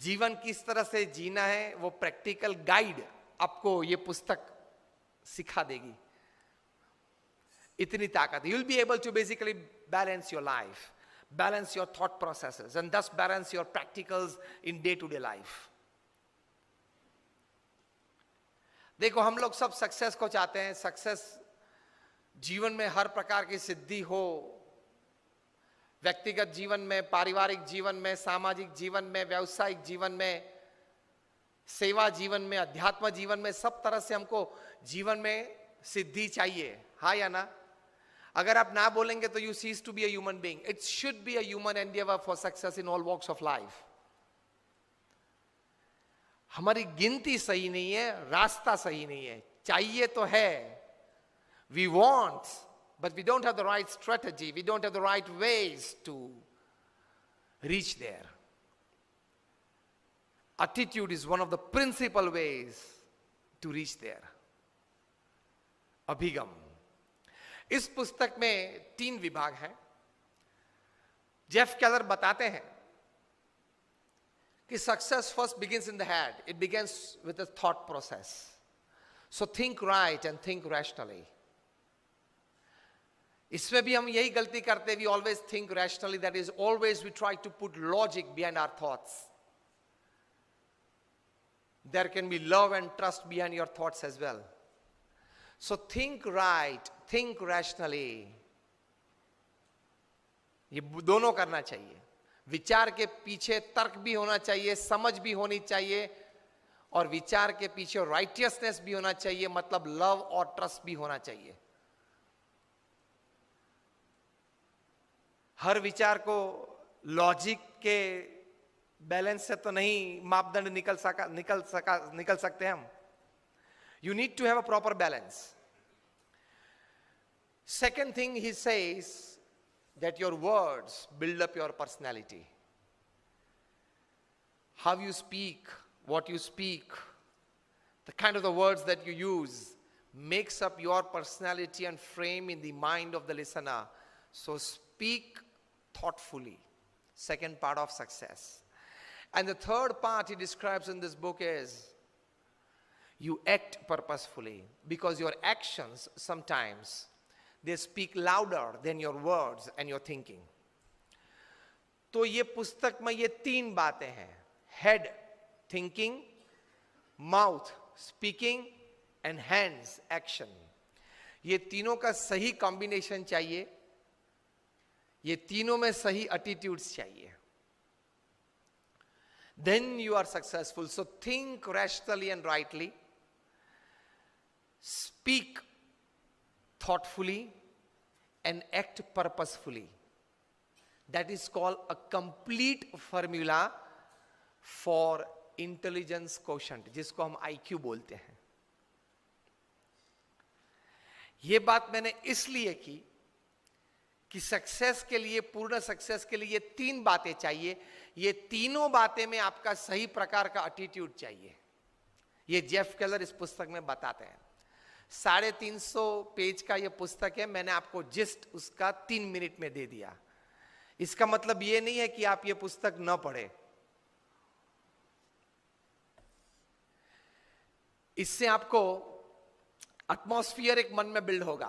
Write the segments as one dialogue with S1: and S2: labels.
S1: जीवन किस तरह से जीना है वो प्रैक्टिकल गाइड आपको ये पुस्तक सिखा देगी। इतनी ताकत, you will be able to basically balance your life, balance your thought processes and thus balance your practicals in day to day life. देखो हम लोग सब सक्सेस को चाहते हैं, सक्सेस जीवन में हर प्रकार की सिद्धि हो, व्यक्तिगत जीवन में, पारिवारिक जीवन में, सामाजिक जीवन में, व्यावसायिक जीवन में, सेवा जीवन में, अध्यात्म जीवन में, सब तरह से हमको जीवन में सिद्धि चाहिए, हाँ या ना? अगर आप ना बोलेंगे तो you cease to be a human being. It should be a human endeavour for success in all walks of life. हमारी गिनती सही नहीं है, रास्ता सही नहीं है। चाहिए तो है, we want, but we don't have the right strategy, we don't have the right ways to reach there. Attitude is one of the principal ways to reach there. अभिगम। इस पुस्तक में 3 विभाग हैं। जेफ केलर बताते हैं कि success first begins in the head, it begins with the thought process. So think right and think rationally. इसमें भी हम यही गलती करते हैं, we always think rationally, that is always we try to put logic behind our thoughts. There can be love and trust behind your thoughts as well. So think right, think rationally, ये दोनों करना चाहिए। विचार के पीछे तर्क भी होना चाहिए, समझ भी होनी चाहिए, और विचार के पीछे राइटियसनेस भी होना चाहिए, मतलब लव और ट्रस्ट भी होना चाहिए। हर विचार को लॉजिक के बैलेंस से तो नहीं मापदंड निकल सकते हम। You need to have a proper balance. Second thing he says that your words build up your personality. How you speak, what you speak, the kind of the words that you use makes up your personality and frame in the mind of the listener. So speak thoughtfully. Second part of success. And the third part he describes in this book is you act purposefully, because your actions sometimes they speak louder than your words and your thinking. तो ये पुस्तक में ये 3 बातें हैं, head thinking, mouth speaking and hands action। ये तीनों का सही कॉम्बिनेशन चाहिए, ये तीनों में सही एटीट्यूड्स चाहिए, then you are successful। So think rationally and rightly, speak thoughtfully and act purposefully। That is called a complete formula for intelligence quotient, जिसको हम IQ बोलते हैं। यह बात मैंने इसलिए की कि सक्सेस के लिए, पूर्ण सक्सेस के लिए 3 बातें चाहिए। ये तीनों बातें में आपका सही प्रकार का एटीट्यूड चाहिए। ये जेफ केलर इस पुस्तक में बताते हैं। 350 पेज का यह पुस्तक है, मैंने आपको जिस्ट उसका 3 मिनट में दे दिया। इसका मतलब यह नहीं है कि आप ये पुस्तक न पढ़े। इससे आपको एटमॉस्फियर एक मन में बिल्ड होगा।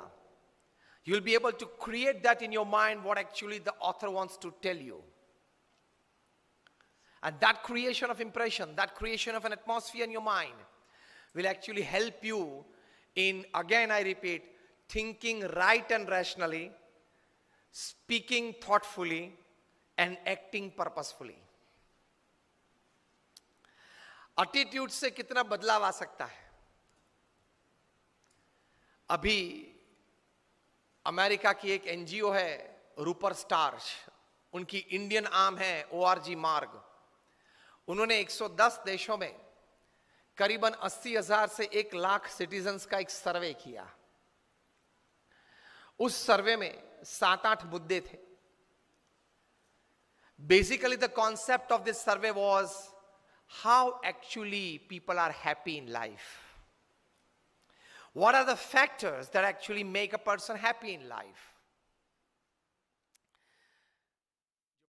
S1: You will be able to create that in your mind what actually the author wants to tell you, and that creation of impression, that creation of an atmosphere in your mind will actually help you in, again I repeat, thinking right and rationally, speaking thoughtfully and acting purposefully. Attitude से कितना बदलाव आ सकता है? अभी America की एक NGO है रूपर stars, उनकी इंडियन आर्म है ORG मार्ग। उन्होंने 110 देशों में करीबन 80,000 से 1 लाख सिटीजन्स का एक सर्वे किया। उस सर्वे में 7-8 मुद्दे थे। Basically the concept of this survey was how actually people are happy in life. What are the factors that actually make a person happy in life?